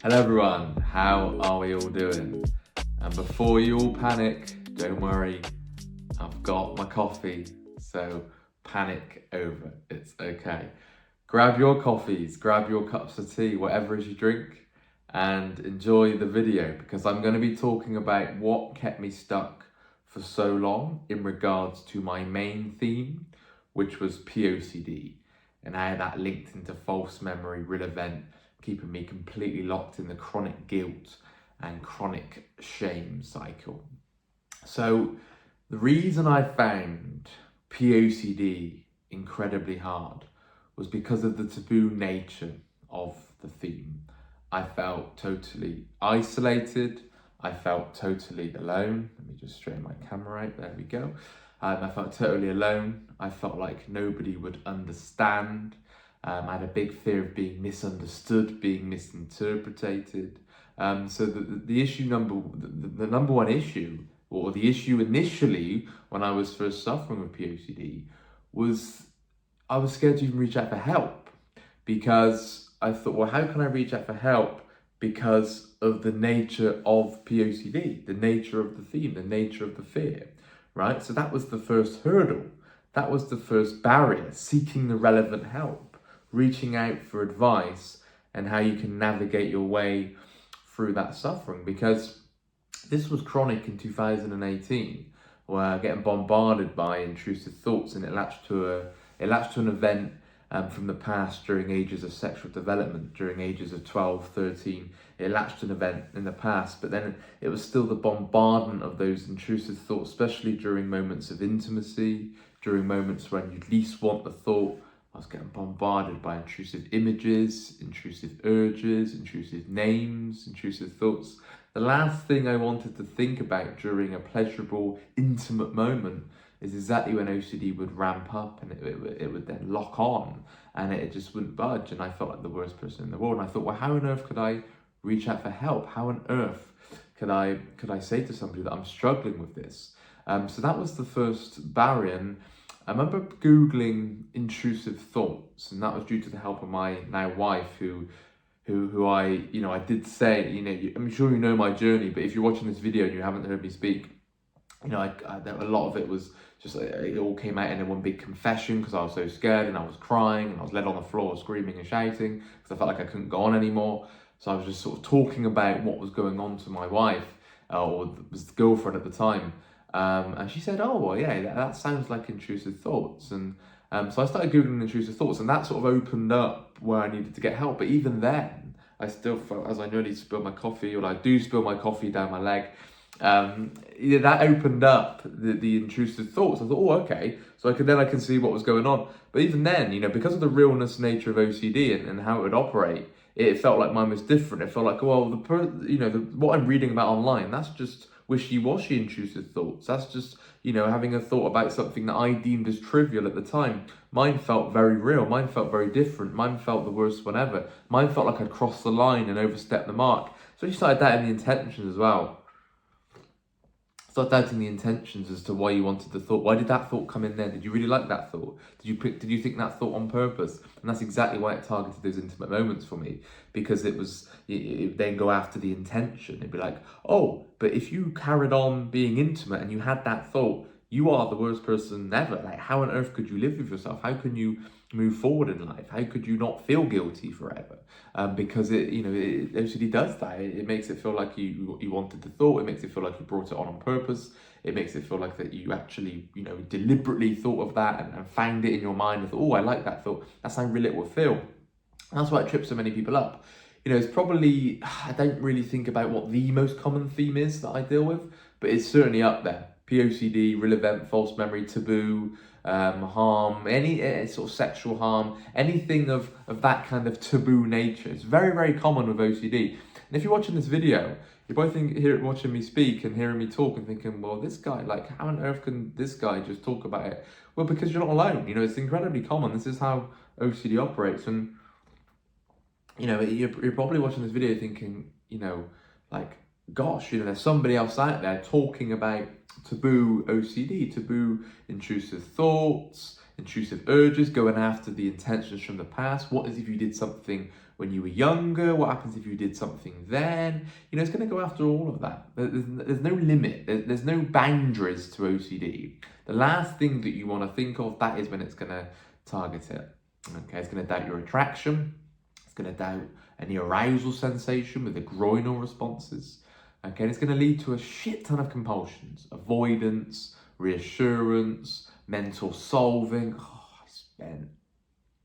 Hello everyone, how are we all doing? And before you all panic, don't worry, I've got my coffee, so panic over, it's okay. Grab your coffees, grab your cups of tea, whatever it is you drink, and enjoy the video because I'm going to be talking about what kept me stuck for so long in regards to my main theme, which was POCD, and how that linked into false memory, real event, keeping me completely locked in the chronic guilt and chronic shame cycle. So the reason I found POCD incredibly hard was because of the taboo nature of the theme. I felt totally isolated. I felt totally alone. Let me just straighten my camera out. There we go. I felt totally alone. I felt like nobody would understand. I had a big fear of being misunderstood, being misinterpreted. So the issue the number one issue, or the issue initially when I was first suffering with POCD, was I was scared to even reach out for help because I thought, well, how can I reach out for help because of the nature of POCD, the nature of the theme, the nature of the fear, right? So that was the first hurdle. That was the first barrier, seeking the relevant help, reaching out for advice and how you can navigate your way through that suffering. Because this was chronic in 2018, where getting bombarded by intrusive thoughts, and it latched to an event from the past during ages of sexual development, during ages of 12, 13. It latched to an event in the past, but then it was still the bombardment of those intrusive thoughts, especially during moments of intimacy, during moments when you'd least want the thought. I was getting bombarded by intrusive images, intrusive urges, intrusive names, intrusive thoughts. The last thing I wanted to think about during a pleasurable, intimate moment is exactly when OCD would ramp up, and it would then lock on and it just wouldn't budge, and I felt like the worst person in the world. And I thought, well, how on earth could I reach out for help? How on earth could I say to somebody that I'm struggling with this? So that was the first barrier. And I remember Googling intrusive thoughts, and that was due to the help of my now wife, who I did say, I'm sure you know my journey, but if you're watching this video and you haven't heard me speak, a lot of it was just, it all came out in one big confession because I was so scared, and I was crying, and I was led on the floor screaming and shouting because I felt like I couldn't go on anymore. So I was just sort of talking about what was going on to my wife, or was the girlfriend at the time. And she said, oh, well, yeah, that sounds like intrusive thoughts. And so I started Googling intrusive thoughts, and that sort of opened up where I needed to get help. But even then, I still felt, as I nearly spilled my coffee, or I do spill my coffee down my leg, that opened up the intrusive thoughts. I thought, oh, okay, so I can see what was going on. But even then, because of the realness nature of OCD and how it would operate, it felt like mine was different. It felt like, well, what I'm reading about online, that's just wishy-washy intrusive thoughts. That's just, having a thought about something that I deemed as trivial at the time. Mine felt very real. Mine felt very different. Mine felt the worst one ever. Mine felt like I'd crossed the line and overstepped the mark. So you started doubting the intentions as well. Start doubting the intentions as to why you wanted the thought. Why did that thought come in there? Did you really like that thought? Did you think that thought on purpose? And that's exactly why it targeted those intimate moments for me, because it would then go after the intention. It'd be like, oh, but if you carried on being intimate and you had that thought, you are the worst person ever. Like, how on earth could you live with yourself? How can you move forward in life? How could you not feel guilty forever? Because OCD does that. It makes it feel like you wanted the thought. It makes it feel like you brought it on purpose. It makes it feel like that you actually, deliberately thought of that and found it in your mind and thought, oh, I like that thought. That's how real it will feel. And that's why it trips so many people up. It's probably, I don't really think about what the most common theme is that I deal with, but it's certainly up there. POCD, real event, false memory, taboo, harm, any sort of sexual harm, anything of that kind of taboo nature. It's very, very common with OCD. And if you're watching this video, you're both watching me speak and hearing me talk and thinking, well, this guy, like, how on earth can this guy just talk about it? Well, because you're not alone. It's incredibly common. This is how OCD operates. And, you're probably watching this video thinking, like, gosh, there's somebody else out there talking about taboo OCD, taboo intrusive thoughts, intrusive urges, going after the intentions from the past. What is if you did something when you were younger? What happens if you did something then? It's going to go after all of that. There's no limit. There's no boundaries to OCD. The last thing that you want to think of, that is when it's going to target it. Okay, it's going to doubt your attraction. It's going to doubt any arousal sensation with the groinal responses. Okay, and it's going to lead to a shit ton of compulsions, avoidance, reassurance, mental solving. I spent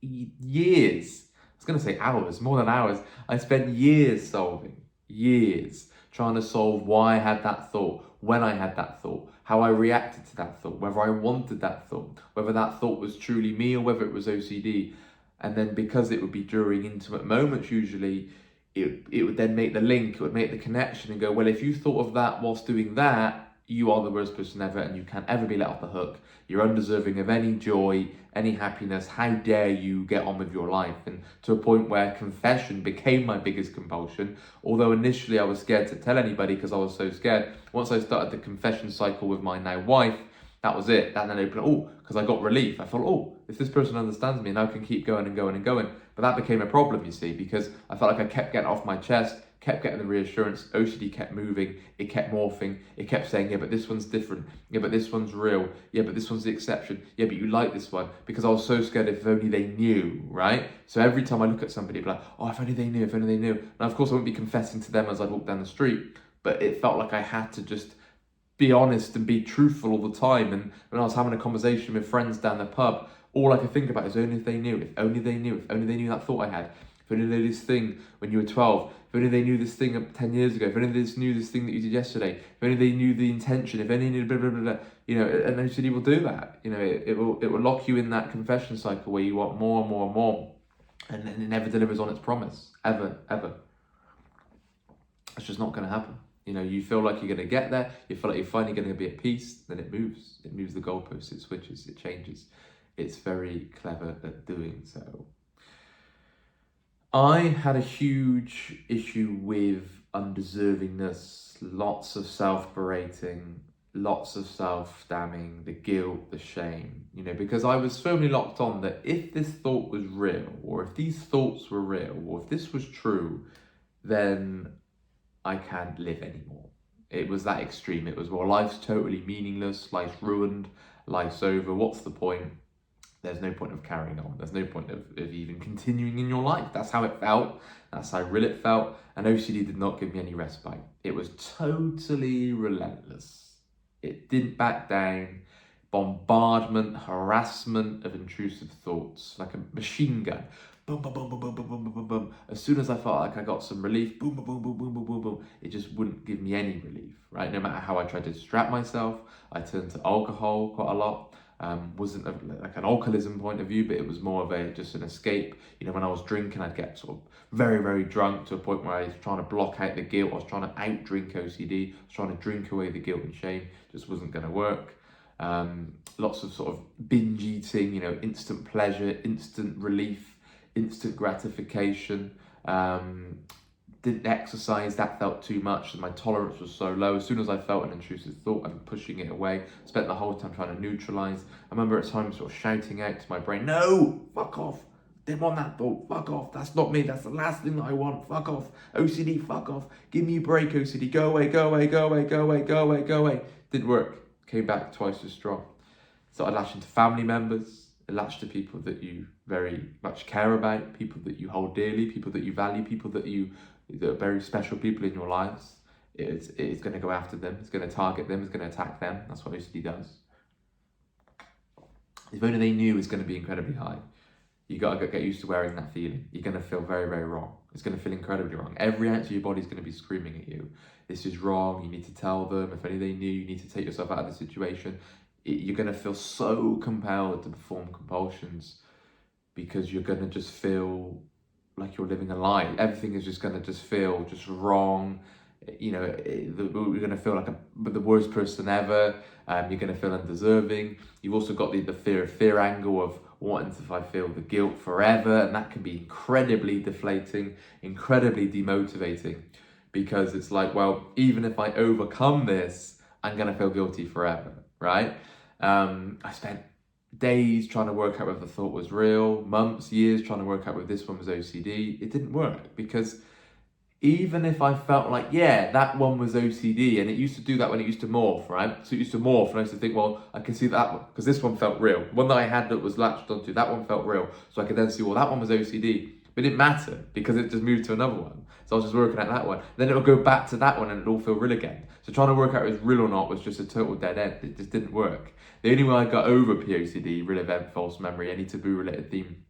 years, I was going to say hours, more than hours. I spent years trying to solve why I had that thought, when I had that thought, how I reacted to that thought, whether I wanted that thought, whether that thought was truly me or whether it was OCD. And then because it would be during intimate moments usually, it would then make the link, it would make the connection and go, well, if you thought of that whilst doing that, you are the worst person ever and you can't ever be let off the hook. You're undeserving of any joy, any happiness. How dare you get on with your life? And to a point where confession became my biggest compulsion. Although initially I was scared to tell anybody because I was so scared. Once I started the confession cycle with my now wife, that was it. That then opened, because I got relief. I thought, if this person understands me, now I can keep going and going and going. But that became a problem, you see, because I felt like I kept getting off my chest, kept getting the reassurance, OCD kept moving, it kept morphing, it kept saying, yeah, but this one's different, yeah, but this one's real, yeah, but this one's the exception, yeah, but you like this one, because I was so scared if only they knew, right? So every time I look at somebody, I'd be like, if only they knew, if only they knew. And of course I wouldn't be confessing to them as I walked down the street, but it felt like I had to just be honest and be truthful all the time. And when I was having a conversation with friends down the pub, all I could think about is only if they knew, if only they knew, if only they knew that thought I had, if only they knew this thing when you were 12, if only they knew this thing 10 years ago, if only they knew this thing that you did yesterday, if only they knew the intention, if only they knew blah, blah, blah, blah. And OCD will do that. It will lock you in that confession cycle where you want more and more and more, and it never delivers on its promise, ever. It's just not going to happen. You feel like you're going to get there, you feel like you're finally going to be at peace, then it moves the goalposts, it switches, it changes. It's very clever at doing so. I had a huge issue with undeservingness, lots of self-berating, lots of self-damning, the guilt, the shame, because I was firmly locked on that if this thought was real, or if these thoughts were real, or if this was true, then I can't live anymore. It was that extreme. It was, well, life's totally meaningless, life's ruined, life's over, what's the point? There's no point of carrying on. There's no point of even continuing in your life. That's how it felt. That's how real it felt. And OCD did not give me any respite. It was totally relentless. It didn't back down. Bombardment, harassment of intrusive thoughts, like a machine gun. Boom, boom, boom, boom, boom, boom, boom, boom, boom. As soon as I felt like I got some relief, boom, boom, boom, boom, boom, boom, boom, boom, it just wouldn't give me any relief, right? No matter how I tried to distract myself, I turned to alcohol quite a lot. Wasn't like an alcoholism point of view, but it was more of just an escape. When I was drinking, I'd get sort of very, very drunk to a point where I was trying to block out the guilt. I was trying to out-drink OCD. I was trying to drink away the guilt and shame. Just wasn't going to work. Lots of sort of binge eating, instant pleasure, instant relief, instant gratification. Didn't exercise, that felt too much, and my tolerance was so low. As soon as I felt an intrusive thought, I'm pushing it away. Spent the whole time trying to neutralize. I remember at times sort of shouting out to my brain, no, fuck off. Didn't want that thought, fuck off. That's not me, that's the last thing that I want, fuck off. OCD, fuck off. Give me a break, OCD. Go away, go away, go away, go away, go away, go away. Didn't work. Came back twice as strong. Started lashing to family members. It latched to people that you very much care about, people that you hold dearly, people that you value, people that are very special people in your lives. It's going to go after them. It's going to target them. It's going to attack them. That's what OCD does. If only they knew, it's going to be incredibly high. You got to get used to wearing that feeling. You're going to feel very, very wrong. It's going to feel incredibly wrong. Every ounce of your body is going to be screaming at you. This is wrong. You need to tell them. If only they knew, you need to take yourself out of the situation. You're going to feel so compelled to perform compulsions because you're going to just feel like you're living a lie. Everything is just going to just feel just wrong. You're going to feel like the worst person ever. You're going to feel undeserving. You've also got the fear angle of what if I feel the guilt forever, and that can be incredibly deflating, incredibly demotivating, because it's like, well, even if I overcome this, I'm going to feel guilty forever, right? I spent days trying to work out whether the thought was real, months, years trying to work out whether this one was OCD. It didn't work, because even if I felt like, yeah, that one was OCD, and it used to do that when it used to morph, right? So it used to morph, and I used to think, well, I can see that one, because this one felt real. The one that I had that was latched onto, that one felt real. So I could then see, well, that one was OCD. But it didn't matter, because it just moved to another one. So I was just working at that one. Then it'll go back to that one, and it'll all feel real again. So trying to work out if it was real or not was just a total dead end. It just didn't work. The only way I got over POCD, real event, false memory, any taboo-related theme,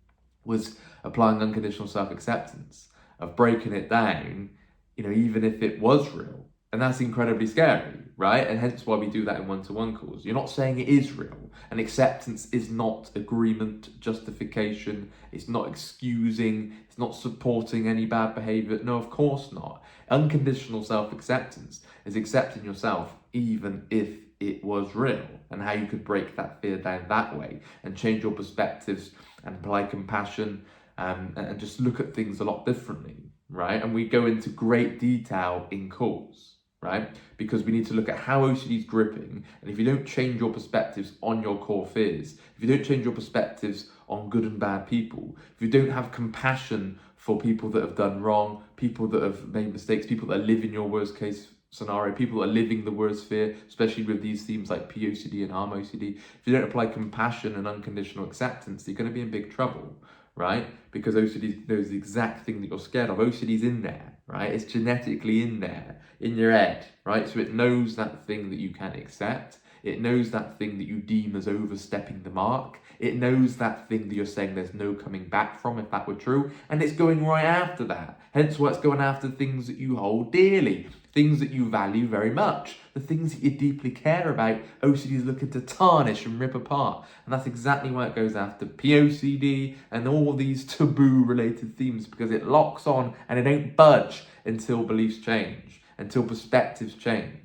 was applying unconditional self-acceptance, of breaking it down, even if it was real. And that's incredibly scary, right? And hence why we do that in one-to-one calls. You're not saying it is real. And acceptance is not agreement, justification. It's not excusing. It's not supporting any bad behavior. No, of course not. Unconditional self-acceptance is accepting yourself even if it was real, and how you could break that fear down that way and change your perspectives and apply compassion, and just look at things a lot differently, right? And we go into great detail in calls, right? Because we need to look at how OCD is gripping, and if you don't change your perspectives on your core fears, if you don't change your perspectives on good and bad people, if you don't have compassion for people that have done wrong, people that have made mistakes, people that are living your worst case scenario, people that are living the worst fear, especially with these themes like POCD and harm OCD, if you don't apply compassion and unconditional acceptance, you're going to be in big trouble, right? Because OCD knows the exact thing that you're scared of. OCD's in there, right? It's genetically in there, in your head, right? So it knows that thing that you can't accept. It knows that thing that you deem as overstepping the mark. It knows that thing that you're saying there's no coming back from if that were true. And it's going right after that. Hence why it's going after things that you hold dearly, things that you value very much, the things that you deeply care about. OCD is looking to tarnish and rip apart. And that's exactly why it goes after POCD and all these taboo related themes, because it locks on and it don't budge until beliefs change, until perspectives change.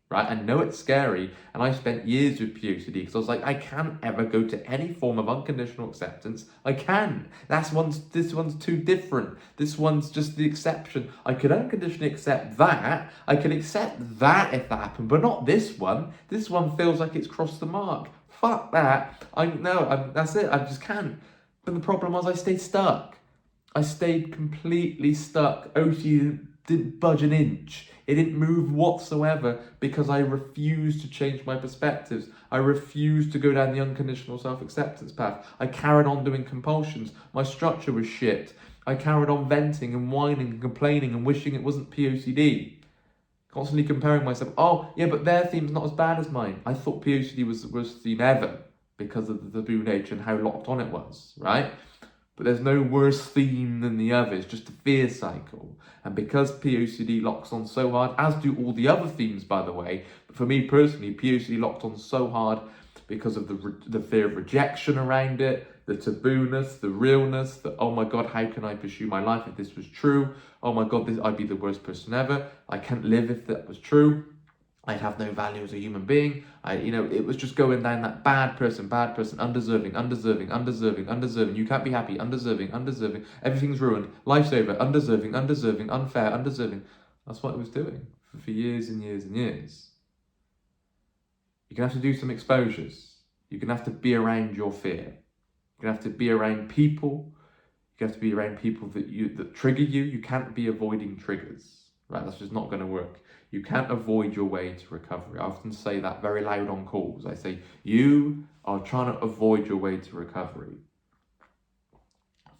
Right? I know it's scary, and I spent years with POCD because I was like, I can't ever go to any form of unconditional acceptance. I can. This one's too different. This one's just the exception. I could unconditionally accept that. I can accept that if that happened, but not this one. This one feels like it's crossed the mark. Fuck that. That's it. I just can't. But the problem was I stayed stuck. I stayed completely stuck. OCD didn't budge an inch. It didn't move whatsoever because I refused to change my perspectives. I refused to go down the unconditional self-acceptance path. I carried on doing compulsions. My structure was shit. I carried on venting and whining and complaining and wishing it wasn't POCD. Constantly comparing myself. Oh, yeah, but their theme's not as bad as mine. I thought POCD was the worst theme ever because of the taboo nature and how locked on it was, right? But there's no worse theme than the other. It's just a fear cycle. And because POCD locks on so hard, as do all the other themes, by the way, but for me personally, POCD locked on so hard because of the fear of rejection around it, the taboo-ness, the realness, that, oh my God, how can I pursue my life if this was true? Oh my God, I'd be the worst person ever. I can't live if that was true. I'd have no value as a human being. It was just going down that bad person, undeserving. You can't be happy, undeserving. Everything's ruined. Life's over, undeserving, unfair, undeserving. That's what it was doing for years and years and years. You're going to have to do some exposures. You're going to have to be around your fear. You're going to have to be around people. You have to be around people that trigger you. You can't be avoiding triggers, right? That's just not going to work. You can't avoid your way to recovery. I often say that very loud on calls. I say, you are trying to avoid your way to recovery.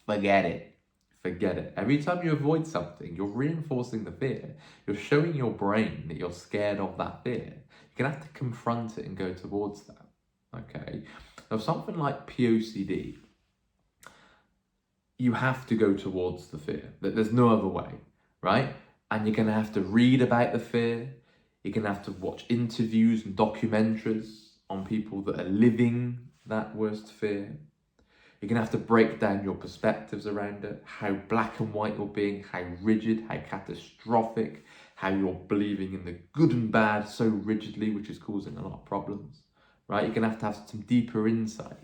Forget it. Every time you avoid something, you're reinforcing the fear. You're showing your brain that you're scared of that fear. You're going to have to confront it and go towards that. Okay? Now, something like POCD, you have to go towards the fear. There's no other way, right? And you're going to have to read about the fear. You're going to have to watch interviews and documentaries on people that are living that worst fear. You're going to have to break down your perspectives around it, how black and white you're being, how rigid, how catastrophic, how you're believing in the good and bad so rigidly, which is causing a lot of problems, right? You're going to have some deeper insight.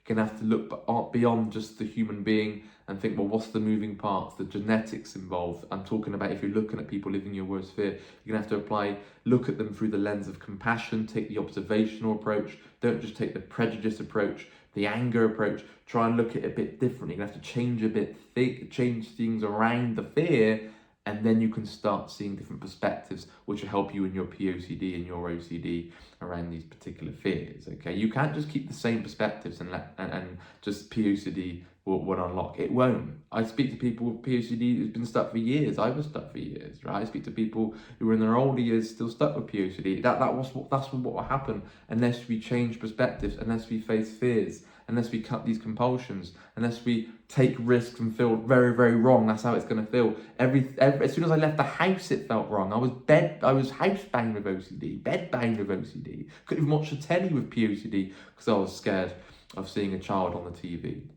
You're going to have to look beyond just the human being and think, well, what's the moving parts, the genetics involved? I'm talking about if you're looking at people living your worst fear, you're going to have to look at them through the lens of compassion, take the observational approach, don't just take the prejudice approach, the anger approach, try and look at it a bit differently. You're going to have to change things around the fear, and then you can start seeing different perspectives which will help you in your POCD and your OCD around these particular fears. Okay, you can't just keep the same perspectives and just POCD will unlock. It won't. I speak to people with POCD who's been stuck for years. I was stuck for years, right? I speak to people who are in their older years still stuck with POCD. That's what will happen unless we change perspectives, unless we face fears, unless we cut these compulsions, unless we take risks and feel very, very wrong. That's how it's going to feel. As soon as I left the house, it felt wrong. I was housebound with OCD, bedbound with OCD. Couldn't even watch the telly with POCD because I was scared of seeing a child on the TV.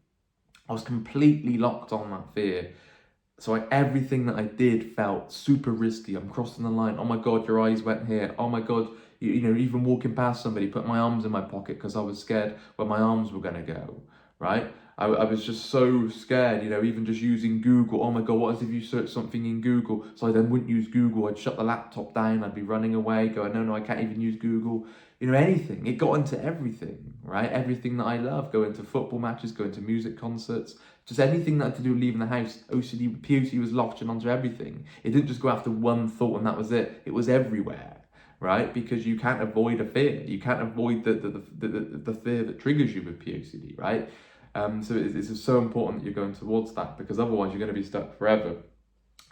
I was completely locked on that fear. So everything that I did felt super risky. I'm crossing the line. Oh my God, your eyes went here. Oh my God, even walking past somebody, put my arms in my pocket because I was scared where my arms were going to go, right? I was just so scared, even just using Google. Oh my God, what if you search something in Google? So I then wouldn't use Google. I'd shut the laptop down. I'd be running away, going, no, I can't even use Google. Anything. It got into everything, right? Everything that I love, going to football matches, going to music concerts, just anything that had to do with leaving the house. POCD was latching onto everything. It didn't just go after one thought and that was it. It was everywhere, right? Because you can't avoid a fear. You can't avoid the fear that triggers you with POCD, right? So it's so important that you're going towards that, because otherwise you're going to be stuck forever.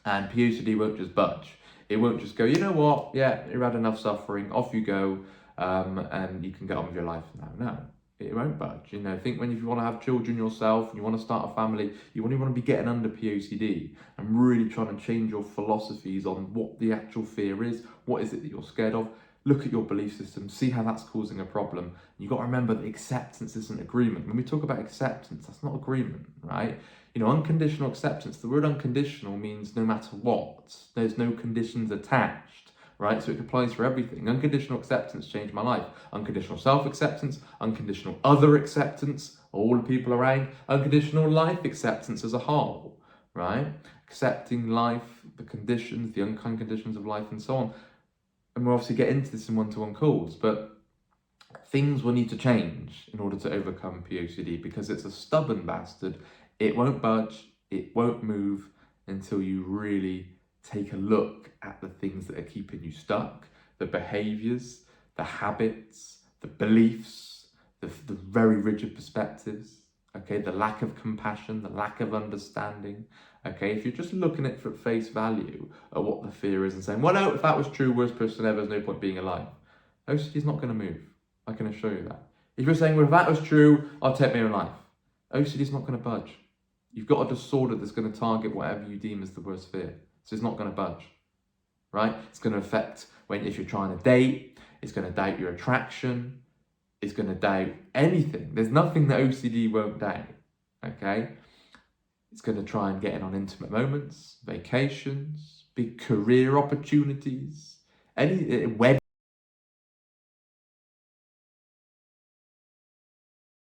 And POCD won't just budge. It won't just go, you know what? Yeah, you've had enough suffering. Off you go. And you can get on with your life now. No, it won't budge. Think if you want to have children yourself and you want to start a family, you want to be getting under POCD and really trying to change your philosophies on what the actual fear is. What is it that you're scared of? Look at your belief system, see how that's causing a problem. You've got to remember that acceptance isn't agreement. When we talk about acceptance, that's not agreement, right? Unconditional acceptance, the word unconditional means no matter what. There's no conditions attached, right? So it applies for everything. Unconditional acceptance changed my life. Unconditional self-acceptance, unconditional other acceptance, all the people around, unconditional life acceptance as a whole, right? Accepting life, the conditions, the unkind conditions of life and so on. And we'll obviously get into this in one-to-one calls, but things will need to change in order to overcome POCD, because it's a stubborn bastard. It won't budge, it won't move until you really take a look at the things that are keeping you stuck, the behaviors, the habits, the beliefs, the very rigid perspectives, okay, the lack of compassion, the lack of understanding, okay. If you're just looking at it for face value at what the fear is and saying, well, no, if that was true, worst person ever, there's no point being alive, OCD is not going to move. I can assure you that. If you're saying, well, if that was true, I'll take my own life, OCD is not going to budge. You've got a disorder that's going to target whatever you deem as the worst fear. So it's not going to budge, right? It's going to affect if you're trying to date, it's going to doubt your attraction, it's going to doubt anything. There's nothing that OCD won't doubt, okay? It's going to try and get in on intimate moments, vacations, big career opportunities, any wedding.